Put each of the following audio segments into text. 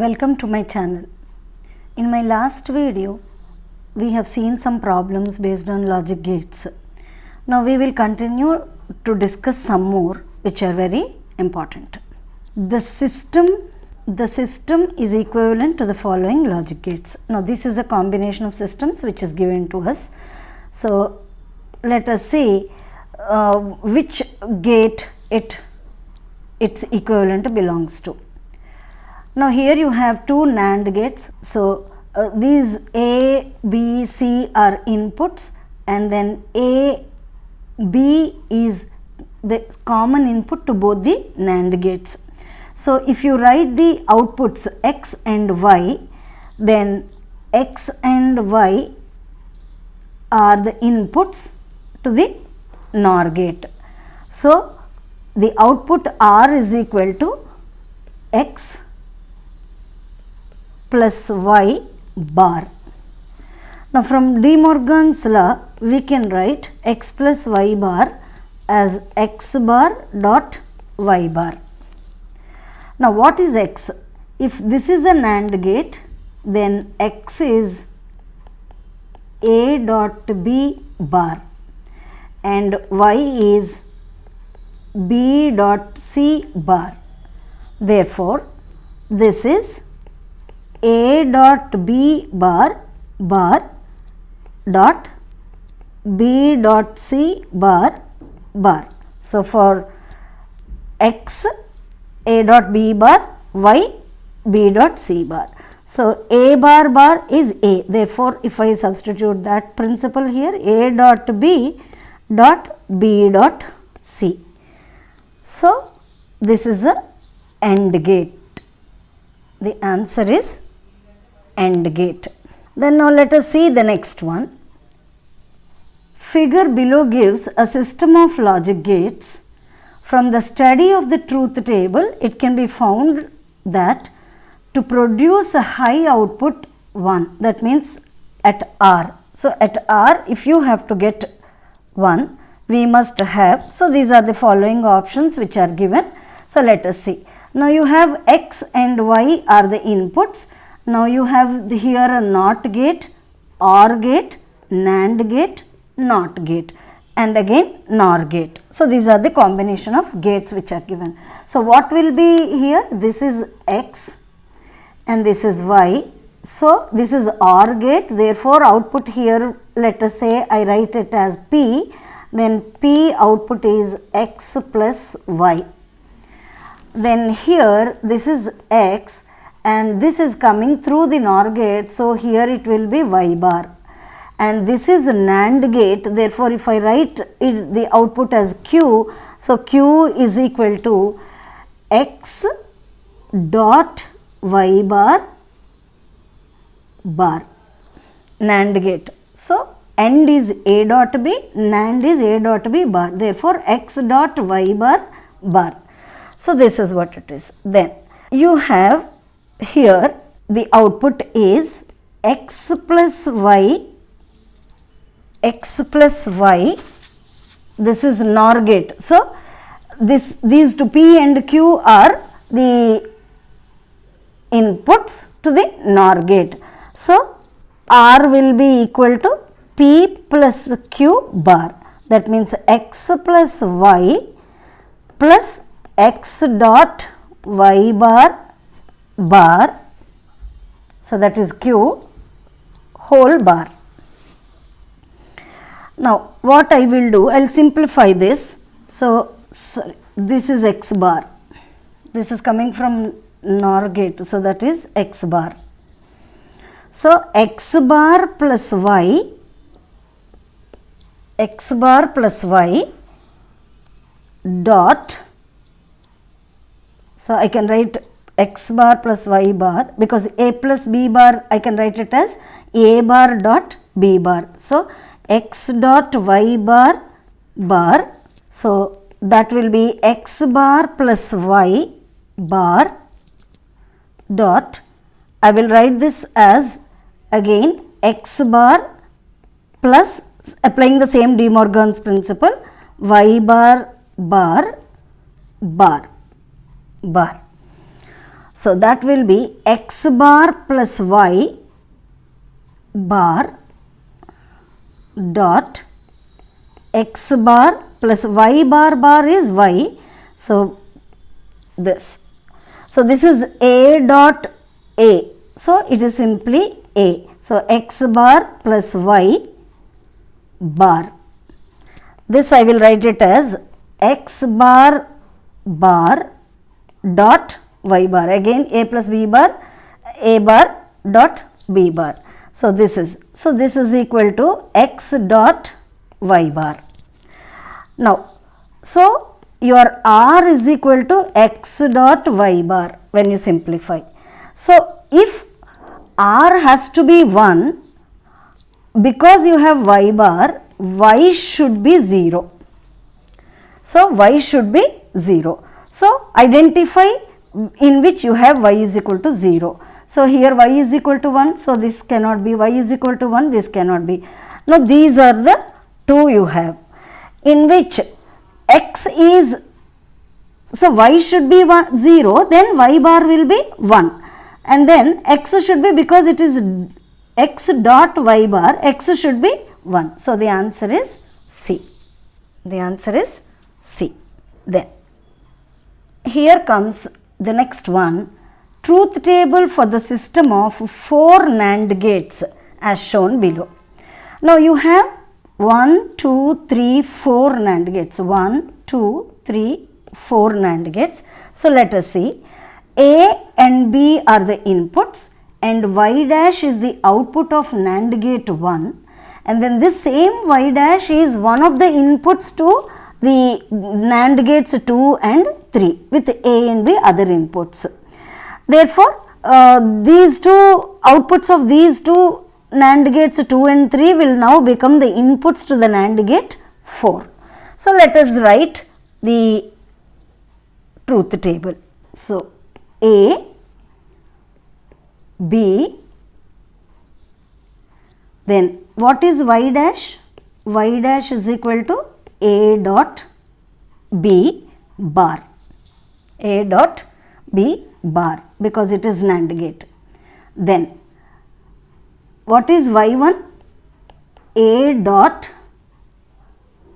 Welcome to my channel. In my last video, we have seen some problems based on logic gates. Now we will continue to discuss some more which are very important. The system is equivalent to the following logic gates. Now this is a combination of systems which is given to us. So let us see which gate its equivalent belongs to. Now here you have two NAND gates. So these A, B, C are inputs, and then A, B is the common input to both the NAND gates. So if you write the outputs X and Y, then X and Y are the inputs to the NOR gate. So the output R is equal to X plus Y bar. Now from De Morgan's law, we can write X plus Y bar as X bar dot Y bar. Now what is X? If this is a NAND gate, then X is A dot B bar and Y is B dot C bar. Therefore, this is A dot B bar dot B dot C bar. So for X, A dot B bar, Y, B dot C bar. So A bar is A. Therefore, if I substitute that principle here, A dot B dot C. So this is a AND gate. The answer is AND gate. Then now let us see the next one. Figure below gives a system of logic gates. From the study of the truth table, it can be found that to produce a high output 1, that means at R. So at R, if you have to get 1, we must have, so these are the following options which are given. So let us see. Now you have X and Y are the inputs. Now you have here a NOT gate, OR gate, NAND gate, NOT gate, and again NOR gate. So these are the combination of gates which are given. So what will be here? This is X and this is Y. So this is OR gate. Therefore output here, let us say I write it as P. Then P output is X plus Y. Then here this is X and this is coming through the NOR gate, so here it will be Y bar. And this is a NAND gate, therefore if I write it, the output as Q, so Q is equal to X dot Y bar NAND gate. So AND is A dot B, NAND is A dot B bar, therefore X dot Y bar. So this is what it is. Then you have here the output is X plus Y, this is NOR gate. So these two P and Q are the inputs to the NOR gate. So R will be equal to P plus Q bar, that means X plus Y plus X dot Y bar, so that is Q whole bar. Now what I will do, I will simplify this. So this is X bar, this is coming from NOR gate, so that is X bar. So X bar plus Y dot, so I can write X bar plus Y bar, because A plus B bar I can write it as A bar dot B bar. So X dot Y bar, so that will be X bar plus Y bar dot, I will write this as again X bar plus, applying the same De Morgan's principle, Y bar. So that will be x bar plus y bar dot x bar plus y bar bar is y. So this. So this is a dot a. So it is simply a. So x bar plus y bar. This I will write it as x bar bar dot y bar. Again a plus b bar, a bar dot b bar. So this is equal to x dot y bar. Now, so your r is equal to x dot y bar when you simplify. So if r has to be 1, because you have y bar, y should be 0. So y should be 0. So identify in which you have y is equal to 0. So here y is equal to 1, so this cannot be, y is equal to 1, this cannot be. Now these are the two you have, in which x is, so y should be 0, then y bar will be 1, and then x should be, because it is x dot y bar, x should be 1. So the answer is C. The answer is C. Then here comes the next one, truth table for the system of 4 NAND gates as shown below. Now you have 1, 2, 3, 4 NAND gates. 1, 2, 3, 4 NAND gates. So let us see. A and B are the inputs and y dash is the output of NAND gate 1, and then this same y dash is one of the inputs to the NAND gates 2 and 3 with A and B other inputs. Therefore, these two outputs of these two NAND gates 2 and 3 will now become the inputs to the NAND gate 4. So let us write the truth table. So A, B, then what is y dash? Y dash is equal to A dot B bar. A dot B bar, because it is NAND gate. Then what is y1? A dot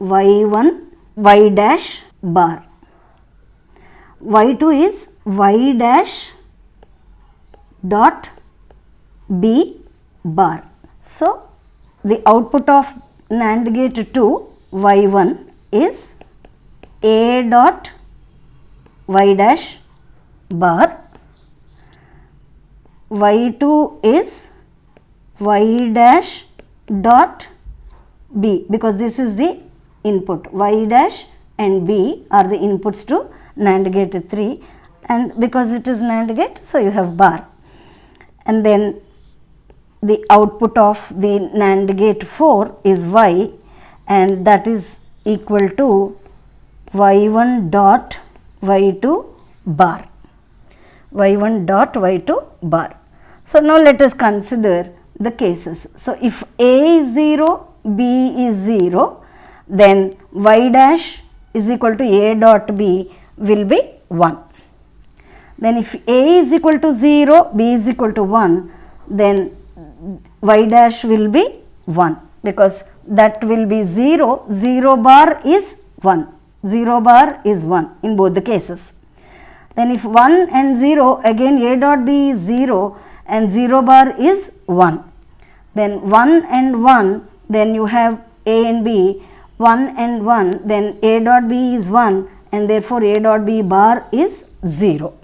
y1 y dash bar. y2 is y dash dot B bar. So the output of NAND gate 2 y1 is A dot y dash bar, y2 is y dash dot B, because this is the input. Y dash and B are the inputs to NAND gate 3, and because it is NAND gate, so you have bar. And then the output of the NAND gate 4 is y, and that is equal to y1 dot y2 bar. y1 dot y2 bar. So now let us consider the cases. So if A is 0, B is 0, then y dash is equal to A dot B will be 1. Then if A is equal to 0, B is equal to 1, then y dash will be 1, because that will be 0, 0 bar is 1, 0 bar is 1 in both the cases. Then if 1 and 0, again A dot B is 0 and 0 bar is 1. Then 1 and 1, then you have A and B, 1 and 1, then A dot B is 1, and therefore A dot B bar is 0.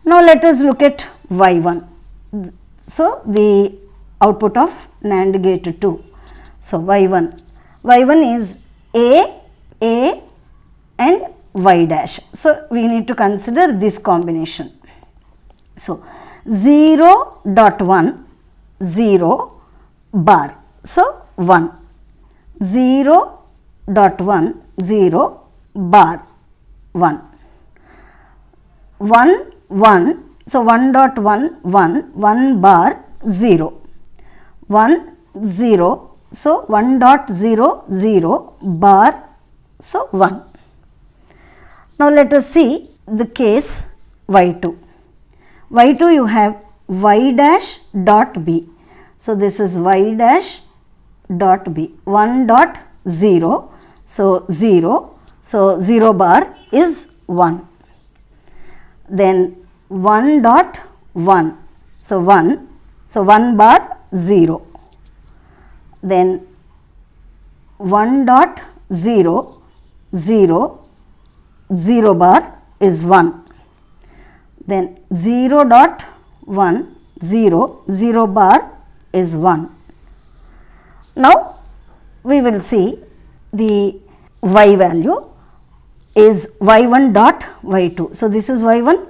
Now let us look at y1. So the output of NAND gate 2. So y1 is A and y dash. So we need to consider this combination. So 0 dot 1, 0 bar. So 1. 0 dot 1, 0 bar 1. 1 1, so 1 dot 1 1, 1 bar 0. 1 0, so 1 dot 0 0 bar, so 1. Now let us see the case y2. y2 you have y dash dot b. So this is y dash dot b, 1 dot 0, so 0, so 0 bar is 1. Then 1 dot 1, so 1, so 1 bar 0. Then 1 dot 0, 0, 0 bar is 1. Then 0 dot 1, 0, 0 bar is 1. Now we will see the y value is y1 dot y2. So this is y1,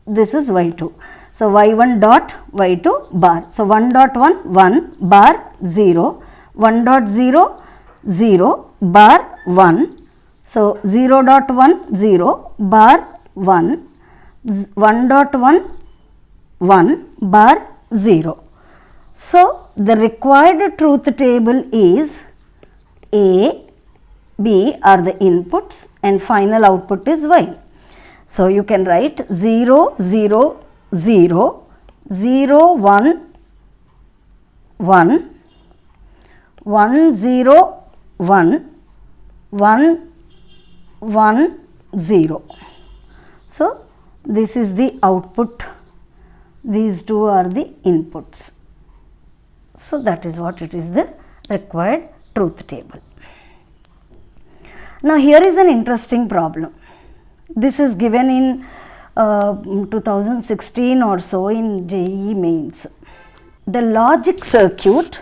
this is y2. So y1 dot y2 bar. So 1 dot 1, 1 bar 0, 1 dot 0, 0 bar 1. So 0 dot 1, 0 bar 1, 1 dot 1, 1 bar 0. So the required truth table is A, B are the inputs and final output is Y. So you can write 0, 0, 0, 0, 1, 1, 1, 0, 1, 1, 1, 0. So this is the output, these two are the inputs. So that is what it is, the required truth table. Now here is an interesting problem. This is given in 2016 or so in JEE mains. The logic circuit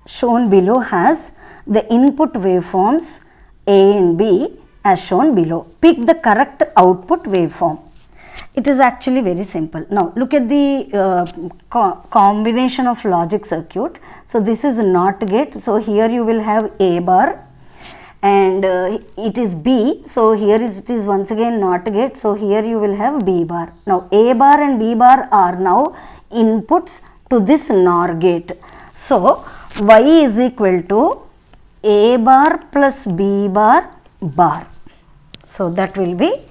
shown below has the input waveforms A and B as shown below. Pick the correct output waveform. It is actually very simple. Now look at the combination of logic circuit. So this is NOT gate. So here you will have A bar and it is B. So here it is once again NOT gate. So here you will have B bar. Now A bar and B bar are now inputs to this NOR gate. So Y is equal to A bar plus B bar bar. So that will be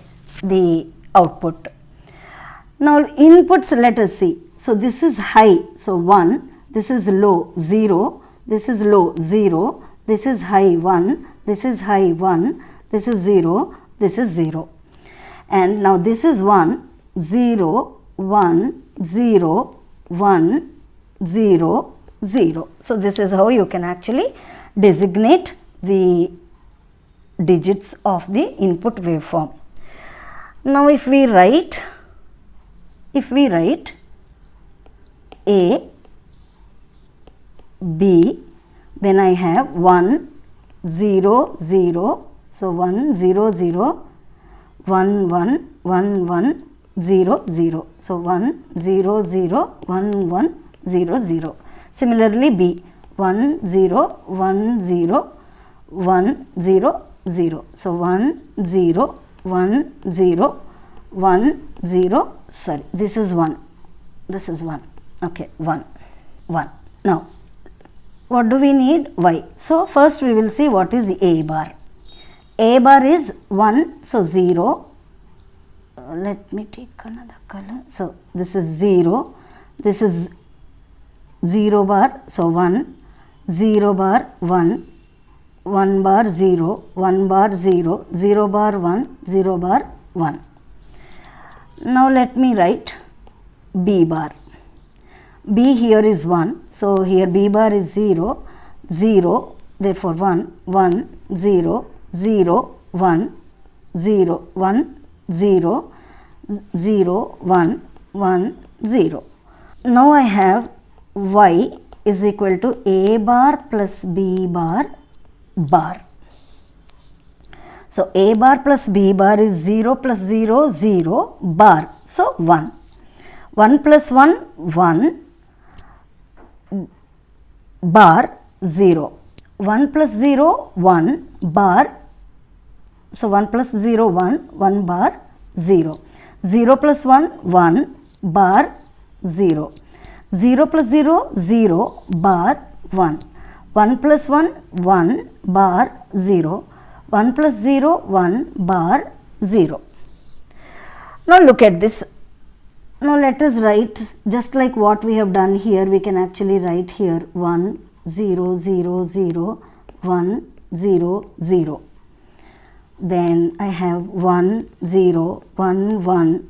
the output. Now inputs, let us see. So this is high, so 1, this is low 0, this is low 0, this is high 1, this is high 1, this is 0, this is 0. And now this is 1, 0, 1, 0, 1, 0, 0. So this is how you can actually designate the digits of the input waveform. Now if we write A, B, then I have 1, 0, 0, so 1, 0, 0, 1, 1, 1, 1, 0, 0. So 1, 0, 0, 1, 1, 0, 0. Similarly B, 1, 0, 1, 0, 1, 0, 0. So 1, 0, 1, 0, 1, 0, sorry, this is 1, this is 1, okay, 1, 1. Now, what do we need? Y. So first we will see what is A bar. A bar is 1, so 0, let me take another color. So this is 0, this is 0 bar, so 1, 0 bar 1, 1 bar 0, 1 bar 0, 0 bar 1, 0 bar 1. Now let me write B bar. B here is 1, so here B bar is 0, 0, therefore 1, 1, 0, 0, 1, 0, 1, 0, 0, 1, 1, 0. Now I have Y is equal to A bar plus B bar bar. So A bar plus B bar is 0 plus 0, 0 bar. So 1. 1 plus 1, 1 bar 0. 1 plus 0, 1 bar. So 1 plus 0, 1, 1 bar 0. 0 plus 1, 1 bar 0. 0 plus 0, 0 bar 1. 1 plus 1, 1 bar 0. 1 plus 0, 1 bar 0. Now look at this Now let us write just like what we have done here. We can actually write here 1 0 0 0 1 0 0. Then I have 1 0 1 1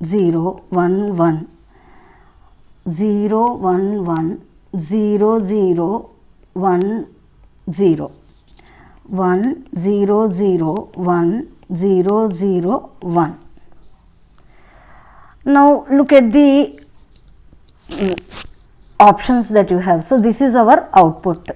0 1 1 0 1 1 0 0 1 0 1 0 0 1 0 0 1. Now look at the options that you have. So this is our output.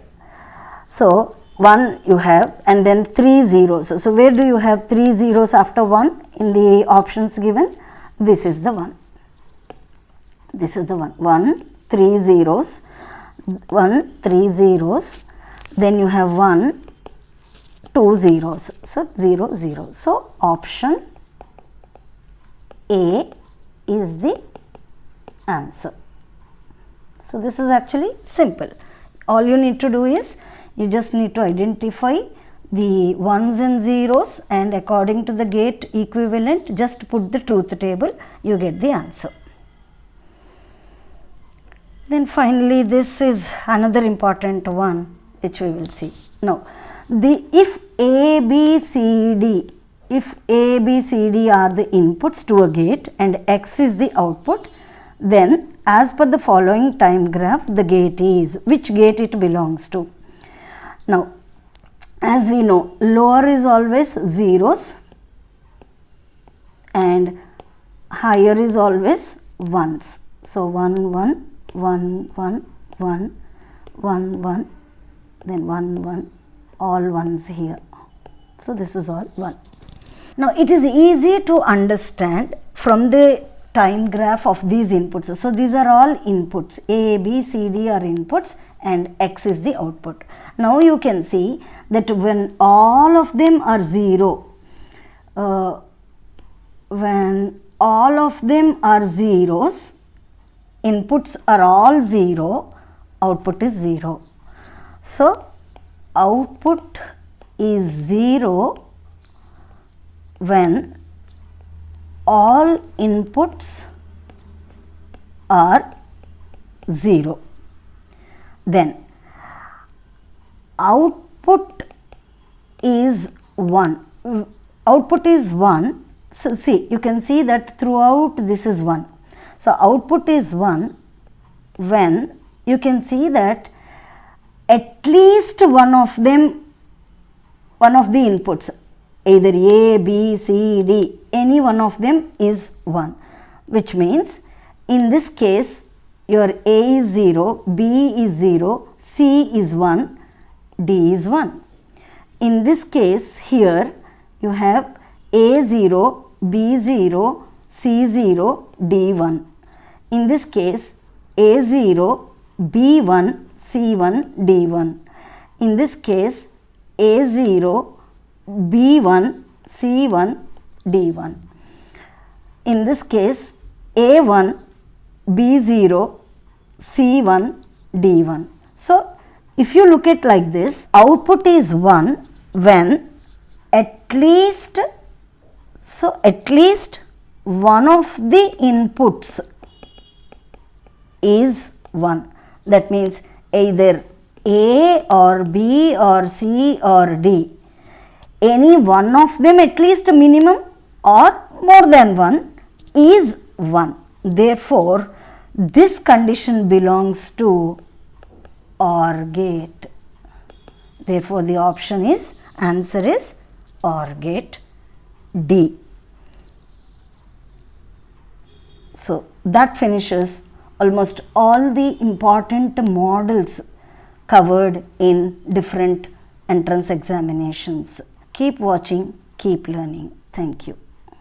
So 1 you have, and then 3 zeros. So where do you have 3 zeros after 1 in the options given? This is the one. This is the one. 1 3 zeros, 1 3 zeros. Then you have 1 2 zeros. So 0 0. So option A is the answer. So this is actually simple. All you need to do is you just need to identify the ones and zeros, and according to the gate equivalent just put the truth table, you get the answer. Then finally this is another important one which we will see. Now if A, B, C, D, if A, B, C, D are the inputs to a gate and X is the output, then as per the following time graph the gate is, which gate it belongs to. Now as we know, lower is always zeros and higher is always ones. So 1 1 1 1 1 1 1, then 1 1, all ones here. So this is all 1. Now it is easy to understand from the time graph of these inputs. So these are all inputs. A, B, C, D are inputs and X is the output. Now you can see that when all of them are 0, when all of them are zeros, inputs are all 0, output is 0. So output is 0 when all inputs are 0. Then output is 1. Output is 1. So see, you can see that throughout this is 1. So output is 1 when you can see that at least one of them, one of the inputs, either A, B, C, D, any one of them is 1, which means in this case your A is 0, B is 0, C is 1, D is 1. In this case here you have A 0, B 0, C 0, D 1. In this case A 0, B 1, C 1, D 1. In this case A 0, B 1, C 1, D 1. In this case A 1, B 0, C 1, D 1. So if you look at like this, output is 1 when at least one of the inputs is 1. That means either A or B or C or D, any one of them, at least a minimum or more than one, is 1. Therefore this condition belongs to OR gate. Therefore the option is, answer is OR gate D. So that finishes almost all the important models covered in different entrance examinations. Keep watching, keep learning. Thank you.